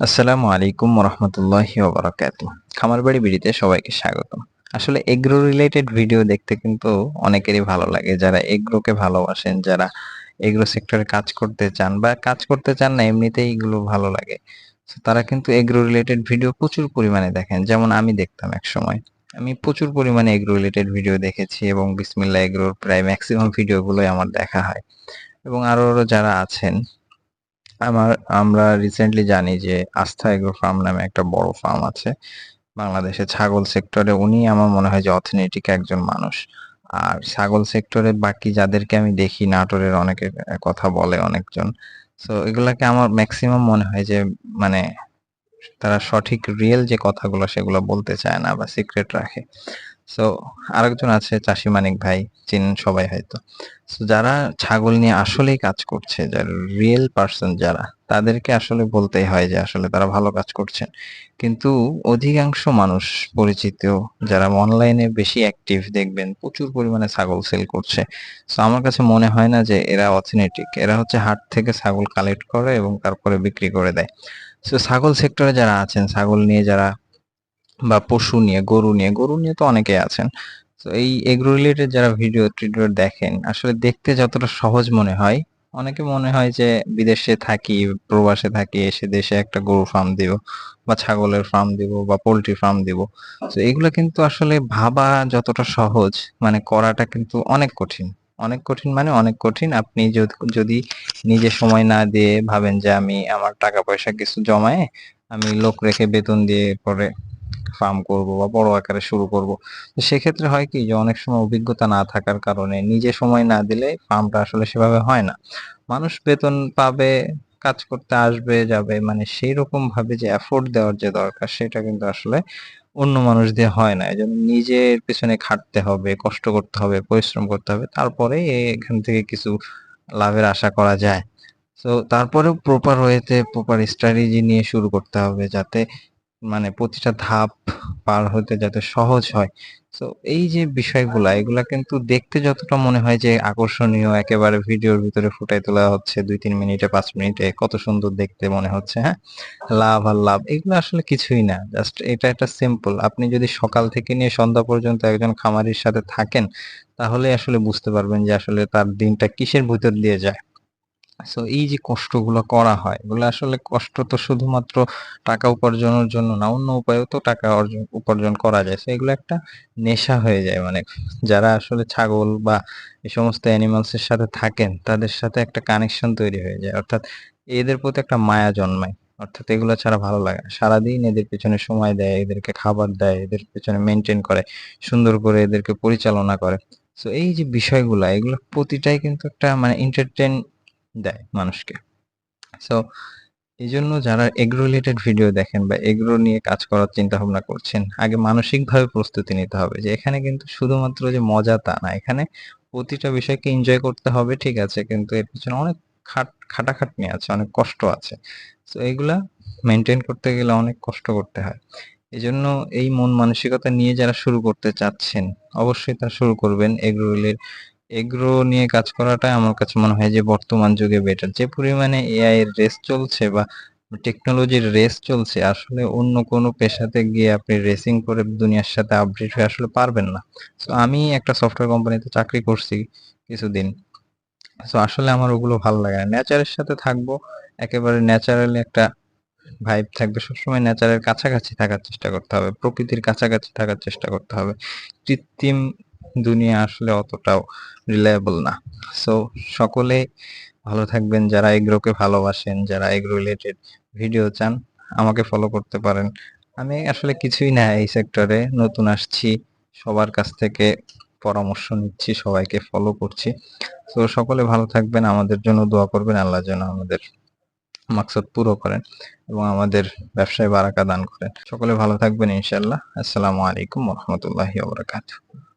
আসসালামু আলাইকুম রহমতুল্লাহি ওবারাকাতুহ। খামার বাড়ি বিড়িতে সবাইকে স্বাগতম। আসলে এগ্রো রিলেটেড ভিডিও দেখতে কিন্তু অনেকেরই ভালো লাগে, যারা এগ্রোকে ভালোবাসেন, যারা এগ্রো সেক্টরে কাজ করতে চান বা কাজ করতে চান না, এমনিতেই এগুলো ভালো লাগে। So, তারা কিন্তু এগ্রো রিলেটেড ভিডিও প্রচুর পরিমাণে দেখেন, যেমন আমি দেখতাম এক সময়। আমি প্রচুর পরিমাণে এগ্রো রিলেটেড ভিডিও দেখেছি এবং বিসমিল্লাহ এগ্রোর প্রায় ম্যাক্সিমাম ভিডিওগুলোই আমার দেখা হয়। এবং আরো যারা আছেন, আমরা রিসেন্টলি জানি যে আস্থা এগ্রো ফার্ম নামে একটা বড় ফার্ম আছে বাংলাদেশে ছাগল সেক্টরে। উনি আমার মনে হয় যে অর্থনৈতিক একজন মানুষ। আর ছাগল সেক্টরে বাকি যাদেরকে আমি দেখি, নাটোরের অনেকে কথা বলে অনেকজন। সো এগুলাকে আমার ম্যাক্সিমাম মনে হয় যে মানে তারা সঠিক রিয়েল যে কথাগুলো সেগুলো বলতে চায় না বা সিক্রেট রাখে। সো আরেকজন আছে চাষি মানিক ভাই, চিনেন সবাই হয়তো। সো যারা ছাগল নিয়ে আসলেই কাজ করছে, যারা রিয়েল পার্সন, যারা তাদেরকে আসলে বলতেই হয় যে আসলে তারা ভালো কাজ করছেন। কিন্তু অধিকাংশ মানুষ পরিচিত, যারা অনলাইনে বেশি অ্যাক্টিভ, দেখবেন প্রচুর পরিমাণে ছাগল সেল করছে। সো আমার কাছে মনে হয় না যে এরা অথেন্টিক। এরা হচ্ছে হাট থেকে ছাগল কালেক্ট করে এবং তারপরে বিক্রি করে দেয়। সো ছাগল সেক্টরে যারা আছেন, ছাগল নিয়ে যারা বা পশু নিয়ে, গরু নিয়ে তো অনেকেই আছেন। তো এই এগ্রো রিলেটেড যারা ভিডিও টিডিও দেখেন, আসলে দেখতে যতটা সহজ মনে হয়, অনেকে মনে হয় যে বিদেশে থাকি, প্রবাসে থাকি, এসে দেশে একটা গরু ফার্ম দিব বা ছাগলের ফার্ম দিব বা পোল্ট্রি ফার্ম দিব। তো এগুলো কিন্তু আসলে ভাবা যতটা সহজ, মানে করাটা কিন্তু অনেক কঠিন। অনেক কঠিন মানে অনেক কঠিন। আপনি যদি নিজে সময় না দিয়ে ভাবেন যে আমি আমার টাকা পয়সা কিছু জমায়ে আমি লোক রেখে বেতন দিয়ে পরে ফার্ম করব বা বড় আকারে শুরু করব, তো সেক্ষেত্রে হয় কি যে অনেক সময় অভিজ্ঞতা না থাকার কারণে নিজে সময় না দিলে ফার্মটা আসলে সেভাবে হয় না। মানুষ বেতন পাবে, কাজ করতে আসবে যাবে, মানে সেই রকম ভাবে যে এফোর্ট দেওয়ার যে দরকার সেটা কিন্তু আসলে অন্য মানুষ দিয়ে হয় না। এজন্য নিজের পেছনে খাটতে হবে, কষ্ট করতে হবে, পরিশ্রম করতে হবে, তারপরে এখান থেকে কিছু লাভের আশা করা যায়। তো তারপরেও প্রপার ওয়েতে প্রপার স্ট্র্যাটেজি নিয়ে শুরু করতে হবে, যাতে মানে প্রতিটা ধাপ পার হতে যাতে সহজ হয়। তো এই যে বিষয়গুলা, এগুলা কিন্তু দেখতে যতটা মনে হয় যে আকর্ষণীয়, একেবারে ভিডিওর ভিতরে ফুটাই তোলা হচ্ছে ২-৩ মিনিটে ৫ মিনিটে, কত সুন্দর দেখতে মনে হচ্ছে, হ্যাঁ? লাভ আর লাভ, এগুলো আসলে কিছুই না। জাস্ট এটা একটা সিম্পল। আপনি যদি সকাল থেকে নিয়ে সন্ধ্যা পর্যন্ত একজন খামারির সাথে থাকেন, তাহলে আসলে বুঝতে পারবেন যে আসলে তার দিনটা কিসের ভিতর দিয়ে যায়। সো এই যে কষ্টগুলো করা হয়, এগুলো আসলে কষ্ট তো শুধুমাত্র টাকা উপার্জনের জন্য না, অন্য উপায়েও তো টাকা উপার্জন করা যায়। সো এগুলো একটা নেশা হয়ে যায়। মানে যারা আসলে ছাগল বা এই সমস্ত অ্যানিমালস এর সাথে থাকেন, তাদের সাথে একটা কানেকশন তৈরি হয়ে যায়। অর্থাৎ এদের প্রতি একটা মায়া জন্মায়। অর্থাৎ এগুলো ছাড়া ভালো লাগে না। সারাদিন এদের পেছনে সময় দেয়, এদেরকে খাবার দেয়, এদের পেছনে মেইনটেইন করে, সুন্দর করে এদেরকে পরিচালনা করে। সো এই যে বিষয়গুলা, এগুলো প্রতিটাই কিন্তু একটা মানে এন্টারটেইন দেয় মানুষকে। সো এইজন্য যারা এগ্রো রিলেটেড ভিডিও দেখেন বা এগ্রো নিয়ে কাজ করার চিন্তা ভাবনা করছেন, আগে মানসিকভাবে প্রস্তুতি নিতে হবে যে এখানে কিন্তু শুধুমাত্র যে মজা তা না। এখানে প্রতিটা বিষয়কে এনজয় করতে হবে, ঠিক আছে, কিন্তু এর পিছনে অনেক খাটাখাটনি আছে, অনেক কষ্ট আছে। সো এগুলা মেইনটেইন করতে গেলে অনেক কষ্ট করতে হয়। এজন্য এই মন মানসিকতা নিয়ে যারা শুরু করতে চাচ্ছেন, অবশ্যই তা শুরু করবেন। এগ্রো নিয়ে কাজ করাটাই আমার কাছে মনে হয় যে বর্তমান যুগে বেটার। যে পরিমাণে এআই এর রেস চলছে বা টেকনোলজির রেস চলছে, আসলে অন্য কোনো পেশাতে গিয়ে আপনি রেসিং করে দুনিয়ার সাথে আপডেট হয়ে আসলে পারবেন না। সো আমি একটা সফটওয়্যার কোম্পানিতে চাকরি করছি কিছুদিন। সো আসলে আমার ওগুলো ভালো লাগে না। নেচারের সাথে থাকবো, একেবারে ন্যাচারালি একটা ভাইব থাকবে। সবসময় নেচারের কাছাকাছি থাকার চেষ্টা করতে হবে, প্রকৃতির কাছাকাছি থাকার চেষ্টা করতে হবে। কৃত্রিম দুনিয়া আসলে অতটাও রিলায়েবল না। সো সকলে ভালো থাকবেন। যারা এগ্রোকে ভালোবাসেন, যারা এগ্রো রিলেটেড ভিডিও চান, আমাকে ফলো করতে পারেন। আমি আসলে কিছুই না এই সেক্টরে, নতুন আসছি, সবার কাছ থেকে পরামর্শ নিচ্ছি, সবাইকে ফলো করছি। তো সকলে ভালো থাকবেন, আমাদের জন্য দোয়া করবেন, আল্লাহ যেন আমাদের মাকসাদ পুরো করেন এবং আমাদের ব্যবসায় বারাকা দান করেন। সকলে ভালো থাকবেন ইনশাআল্লাহ। আসসালামু আলাইকুম ওয়া রাহমাতুল্লাহি ওয়া বারাকাতুহু।